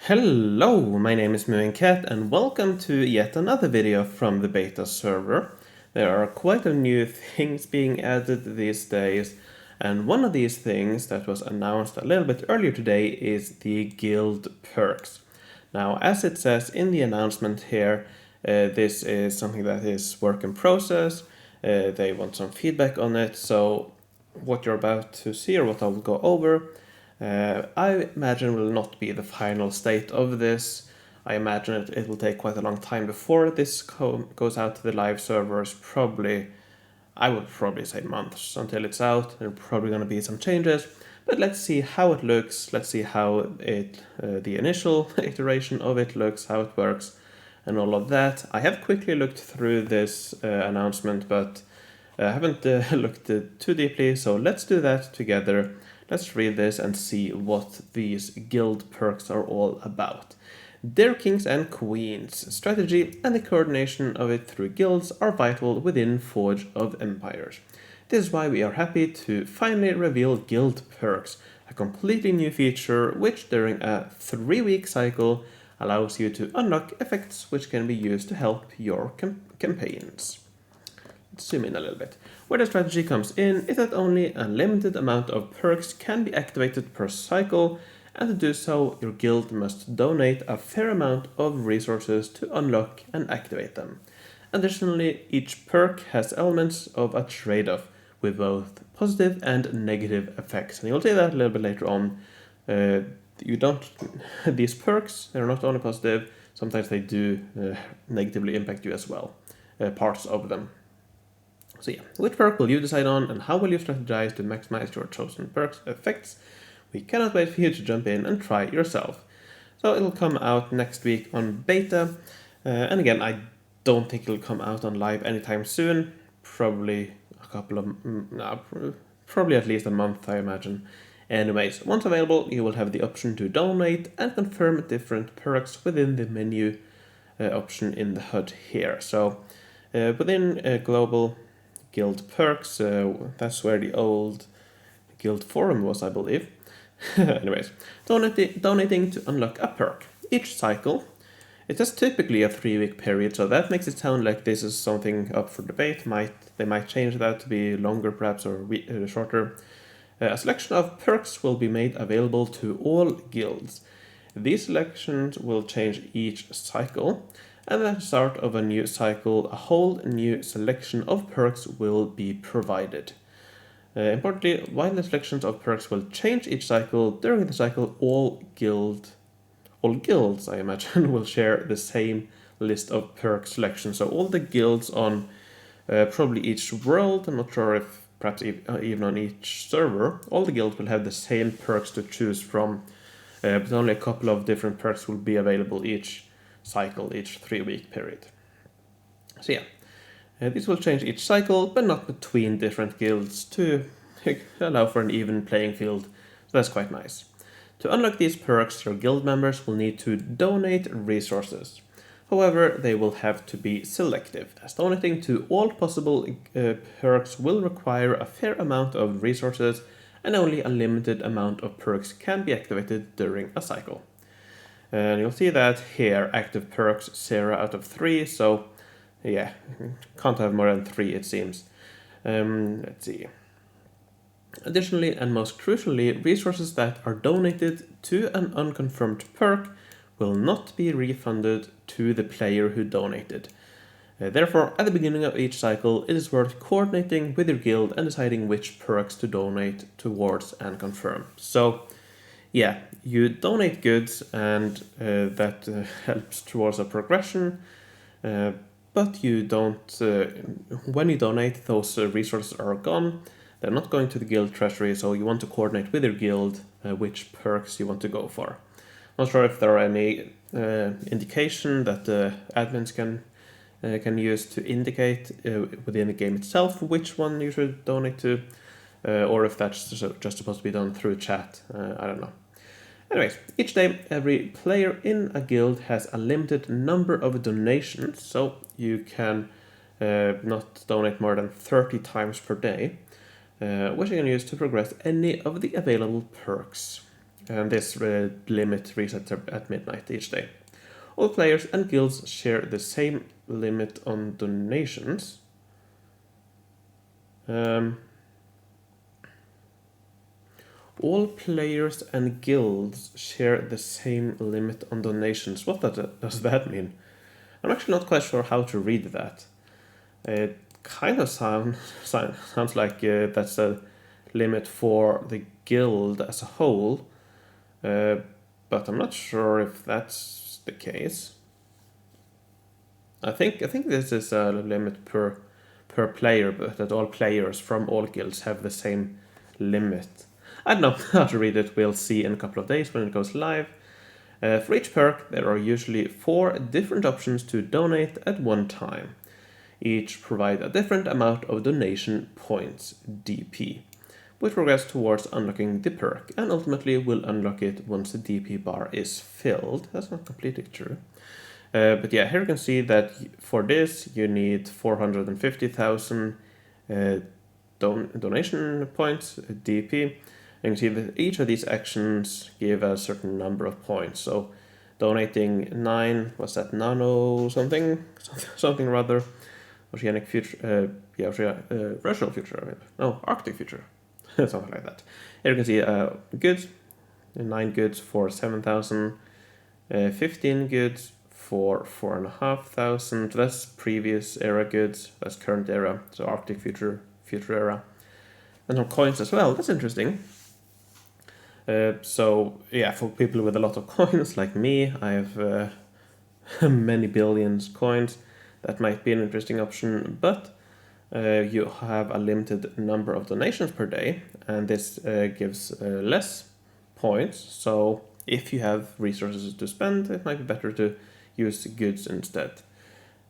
Hello, my name is Cat and welcome to yet another video from the beta server. There are quite a new things being added these days, and one of these things that was announced a little bit earlier today is the guild perks. Now, as it says in the announcement here, this is something that is work in process. They want some feedback on it, so what you're about to see or what I'll go over I imagine will not be the final state of this. I imagine it will take quite a long time before this goes out to the live servers. I would probably say months until it's out. There are probably going to be some changes, but let's see how it looks. Let's see how the initial iteration of it looks, how it works, and all of that. I have quickly looked through this announcement, but I haven't looked too deeply, so let's do that together. Let's read this and see what these guild perks are all about. Dear kings and queens, strategy and the coordination of it through guilds are vital within Forge of Empires. This is why we are happy to finally reveal guild perks, a completely new feature which during a 3-week cycle allows you to unlock effects which can be used to help your campaigns. Let's zoom in a little bit. Where the strategy comes in is that only a limited amount of perks can be activated per cycle, and to do so, your guild must donate a fair amount of resources to unlock and activate them. Additionally, each perk has elements of a trade-off with both positive and negative effects, and you'll see that a little bit later on. These perks, they're not only positive, sometimes they do negatively impact you as well, parts of them. So yeah, which perk will you decide on and how will you strategize to maximize your chosen perk's effects? We cannot wait for you to jump in and try it yourself. So it'll come out next week on beta, and again, I don't think it'll come out on live anytime soon. Probably probably at least a month, I imagine. Anyways, once available, you will have the option to donate and confirm different perks within the menu option in the HUD here. So within global guild perks, that's where the old guild forum was, I believe. Anyways, donating to unlock a perk. Each cycle, it is typically a 3-week period, so that makes it sound like this is something up for debate. They might change that to be longer perhaps or shorter. A selection of perks will be made available to all guilds. These selections will change each cycle, and at the start of a new cycle, a whole new selection of perks will be provided. Importantly, while the selections of perks will change each cycle, during the cycle all guilds, I imagine, will share the same list of perk selections. So all the guilds on probably each world, I'm not sure if perhaps even on each server, all the guilds will have the same perks to choose from, but only a couple of different perks will be available each cycle, each 3-week period. So yeah, this will change each cycle, but not between different guilds to allow for an even playing field, so that's quite nice. To unlock these perks, your guild members will need to donate resources. However, they will have to be selective, as donating to all possible perks will require a fair amount of resources, and only a limited amount of perks can be activated during a cycle. And you'll see that here, active perks 0 out of 3, so yeah, can't have more than 3 it seems. Let's see. Additionally, and most crucially, resources that are donated to an unconfirmed perk will not be refunded to the player who donated. Therefore, at the beginning of each cycle, it is worth coordinating with your guild and deciding which perks to donate towards and confirm. So, yeah, you donate goods and that helps towards a progression, but you don't, when you donate, those resources are gone. They're not going to the guild treasury, so you want to coordinate with your guild which perks you want to go for. Not sure if there are any indication that the admins can use to indicate within the game itself which one you should donate to, or if that's just supposed to be done through chat. I don't know. Anyways, each day every player in a guild has a limited number of donations, so you can not donate more than 30 times per day, which you can use to progress any of the available perks. and this limit resets at midnight each day. All players and guilds share the same limit on donations. All players and guilds share the same limit on donations. What does that mean? I'm actually not quite sure how to read that. It kind of sounds like that's a limit for the guild as a whole, but I'm not sure if that's the case. I think this is a limit per player, but that all players from all guilds have the same limit. I don't know how to read it. We'll see in a couple of days when it goes live. For each perk, there are usually 4 different options to donate at one time. Each provide a different amount of donation points, DP, which progress towards unlocking the perk, and ultimately will unlock it once the DP bar is filled. That's not completely true. But yeah, here you can see that for this you need 450,000 donation points, DP. And you can see that each of these actions give a certain number of points. So donating 9, was that nano something rather, oceanic future, rational future, no, arctic future, something like that. Here you can see goods, 9 goods for 7,000, 15 goods for 4,500. That's previous era goods, that's current era, so arctic future era. And some coins as well, that's interesting. So yeah, for people with a lot of coins like me, I have many billions coins. That might be an interesting option, but you have a limited number of donations per day, and this gives less points. So if you have resources to spend, it might be better to use goods instead.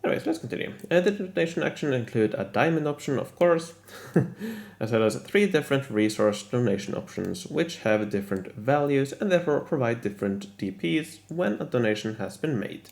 Anyways, let's continue. The donation action include a diamond option, of course, as well as 3 different resource donation options, which have different values and therefore provide different DPs when a donation has been made.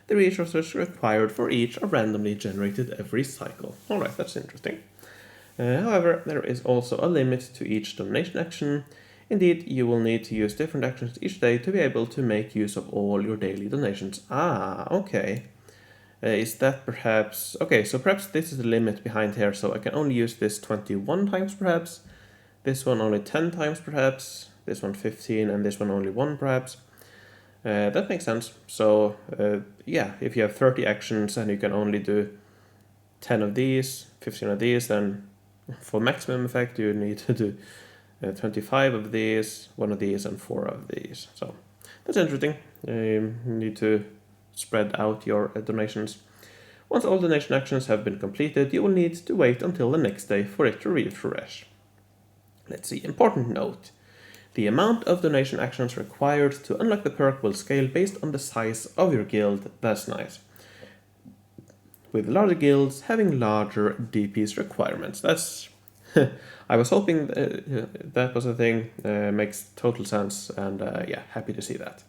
The resources required for each are randomly generated every cycle. Alright, that's interesting. However, there is also a limit to each donation action. Indeed, you will need to use different actions each day to be able to make use of all your daily donations. Ah, okay. Is that perhaps... Okay, so perhaps this is the limit behind here, so I can only use this 21 times perhaps, this one only 10 times perhaps, this one 15, and this one only 1 perhaps. That makes sense. So yeah, if you have 30 actions and you can only do 10 of these, 15 of these, then for maximum effect you need to do 25 of these, 1 of these, and 4 of these. So that's interesting. You need to spread out your donations. Once all donation actions have been completed, you will need to wait until the next day for it to refresh. Let's see, important note. The amount of donation actions required to unlock the perk will scale based on the size of your guild. That's nice. With larger guilds having larger DPS requirements. That's... I was hoping that was a thing. Makes total sense, and yeah, happy to see that.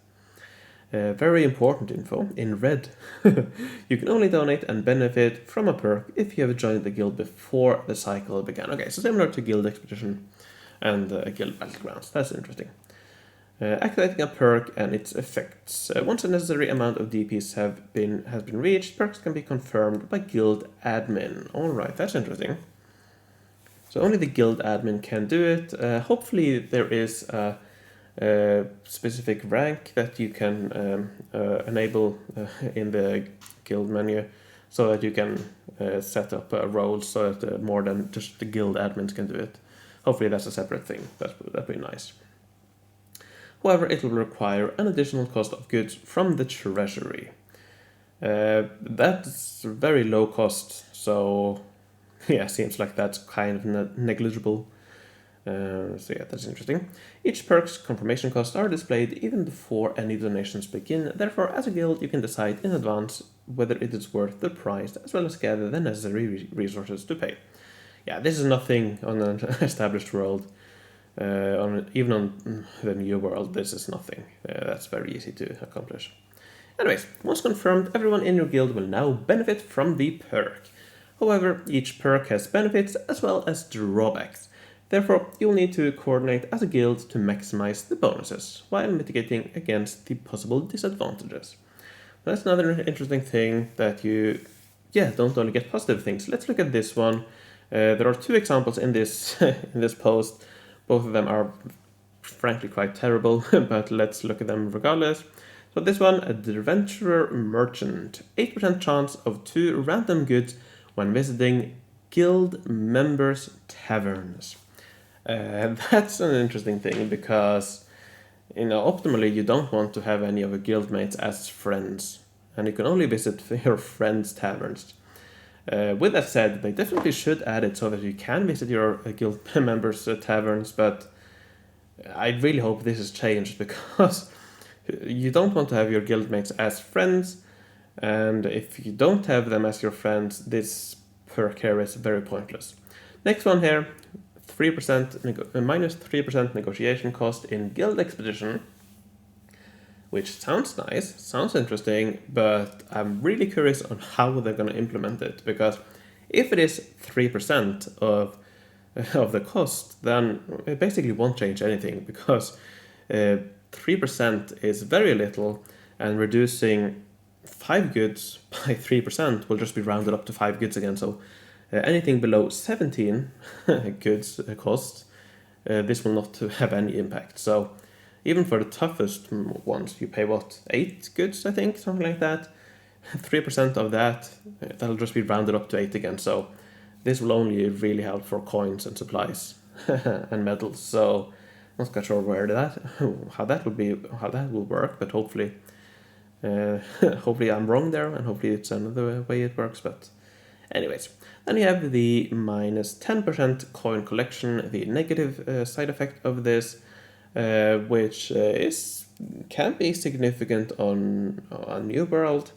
Very important info, in red. You can only donate and benefit from a perk if you have joined the guild before the cycle began. Okay, so similar to Guild Expedition and Guild Battlegrounds. That's interesting. Activating a perk and its effects. Once a necessary amount of DPs has been reached, perks can be confirmed by guild admin. Alright, that's interesting. So only the guild admin can do it. Hopefully there is a specific rank that you can enable in the guild menu, so that you can set up roles so that more than just the guild admins can do it. Hopefully that's a separate thing. That'd be nice. However, it will require an additional cost of goods from the treasury. That's very low cost, so yeah, seems like that's kind of negligible. So yeah, that's interesting. Each perk's confirmation costs are displayed even before any donations begin. Therefore, as a guild, you can decide in advance whether it is worth the price, as well as gather the necessary resources to pay. Yeah, this is nothing on an established world. Even on the new world, this is nothing. That's very easy to accomplish. Anyways, once confirmed, everyone in your guild will now benefit from the perk. However, each perk has benefits as well as drawbacks. Therefore, you'll need to coordinate as a guild to maximize the bonuses, while mitigating against the possible disadvantages. That's another interesting thing that you, don't only get positive things. Let's look at this one. There are two examples in this in this post. Both of them are frankly quite terrible, but let's look at them regardless. So this one, a adventurer merchant, 8% chance of 2 random goods when visiting guild members' taverns. That's an interesting thing because, optimally you don't want to have any of your guildmates as friends, and you can only visit your friends' taverns. With that said, they definitely should add it so that you can visit your guild members' taverns, but I really hope this is changed because you don't want to have your guildmates as friends, and if you don't have them as your friends, this perk here is very pointless. Next one here, 3% minus 3% negotiation cost in guild expedition, which sounds nice, sounds interesting, but I'm really curious on how they're going to implement it, because if it is 3% of the cost, then it basically won't change anything, because 3% is very little, and reducing 5 goods by 3% will just be rounded up to 5 goods again. So anything below 17 goods cost, this will not have any impact. So even for the toughest ones, you pay 8 goods, I think, something like that. 3% of that, that'll just be rounded up to 8 again. So this will only really help for coins and supplies and medals. So not quite sure how that will work, but hopefully I'm wrong there, and hopefully it's another way it works. But anyways, then you have the minus 10% coin collection, the negative side effect of this, which can be significant on New World,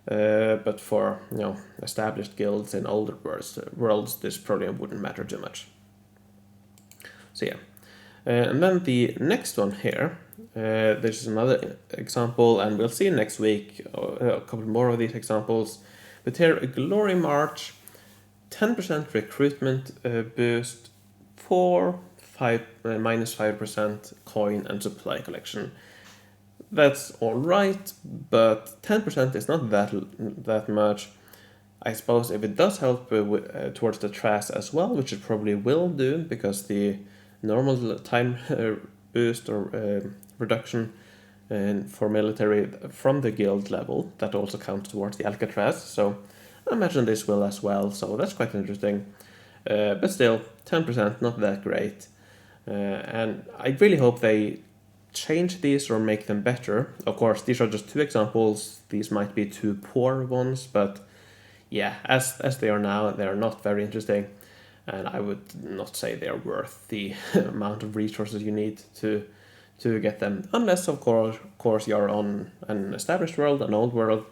but for established guilds in older worlds, this probably wouldn't matter too much. So yeah. And then the next one here, there's another example, and we'll see next week a couple more of these examples. But here, a Glory March, 10% recruitment boost for minus 5% coin and supply collection. That's all right, but 10% is not that much. I suppose if it does help towards the TRAS as well, which it probably will do, because the normal time boost or reduction for military from the guild level, that also counts towards the Alcatraz, so I imagine this will as well, so that's quite interesting. But still, 10%, not that great. And I really hope they change these or make them better. Of course, these are just 2 examples. These might be 2 poor ones, but yeah, as they are now, they are not very interesting. And I would not say they are worth the amount of resources you need to get them, unless of course you're on an established world, an old world,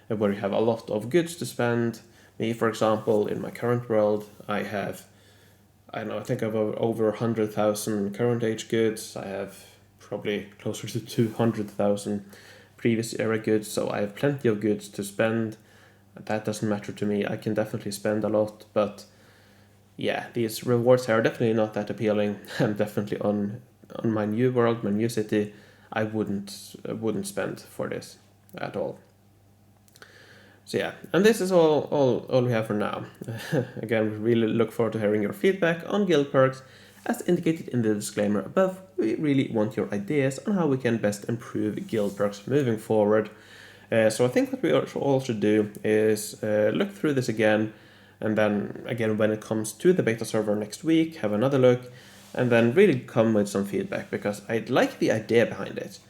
where you have a lot of goods to spend. Me, for example, in my current world, I think I've over 100,000 current age goods. I have probably closer to 200,000 previous era goods, so I have plenty of goods to spend. That doesn't matter to me. I can definitely spend a lot, but yeah, these rewards are definitely not that appealing. And definitely on my new world, my new city, I wouldn't spend for this at all. So yeah, and this is all we have for now. Again, we really look forward to hearing your feedback on guild perks. As indicated in the disclaimer above, we really want your ideas on how we can best improve guild perks moving forward. So I think what we all should do is look through this again, and then again when it comes to the beta server next week, have another look, and then really come with some feedback, because I like the idea behind it.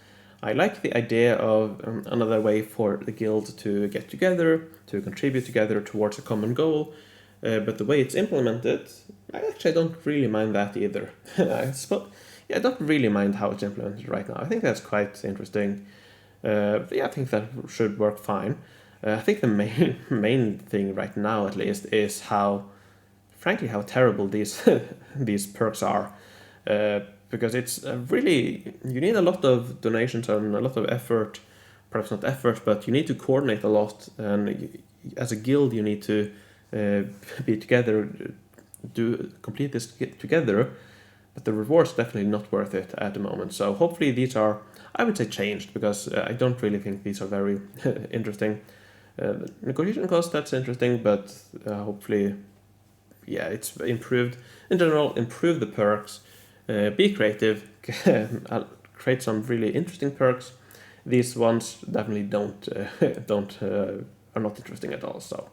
I like the idea of another way for the guild to get together, to contribute together towards a common goal, but the way it's implemented, I don't really mind that either. I don't really mind how it's implemented right now. I think that's quite interesting. I think that should work fine. I think the main thing right now, at least, is how terrible these these perks are. Because it's really, you need a lot of donations and a lot of effort, perhaps not effort, but you need to coordinate a lot, and as a guild you need to be together complete this together, but the reward's definitely not worth it at the moment. So hopefully these are, I would say, changed, because I don't really think these are very interesting. Negotiation cost, that's interesting, but hopefully, yeah, it's improved. In general, improve the perks, be creative, create some really interesting perks. These ones definitely don't are not interesting at all. So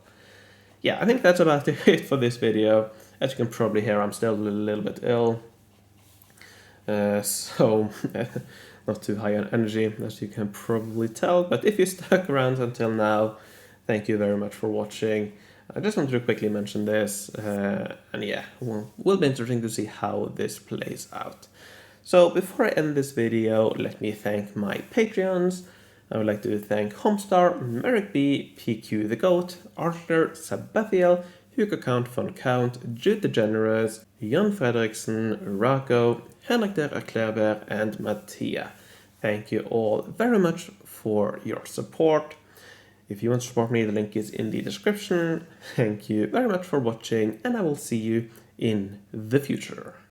yeah, I think that's about it for this video. As you can probably hear, I'm still a little bit ill. So not too high on energy, as you can probably tell. But if you stuck around until now, thank you very much for watching. I just wanted to quickly mention this, and yeah, will be interesting to see how this plays out. So before I end this video, let me thank my Patreons. I would like to thank Homestar, Merrick B, PQ the Goat, Arthur, Sabathiel, Hugo Count von Count, Jude the Generous, Jan Fredriksen, Rako, Henrik der Erklärber, and Mattia. Thank you all very much for your support. If you want to support me, the link is in the description. Thank you very much for watching, and I will see you in the future.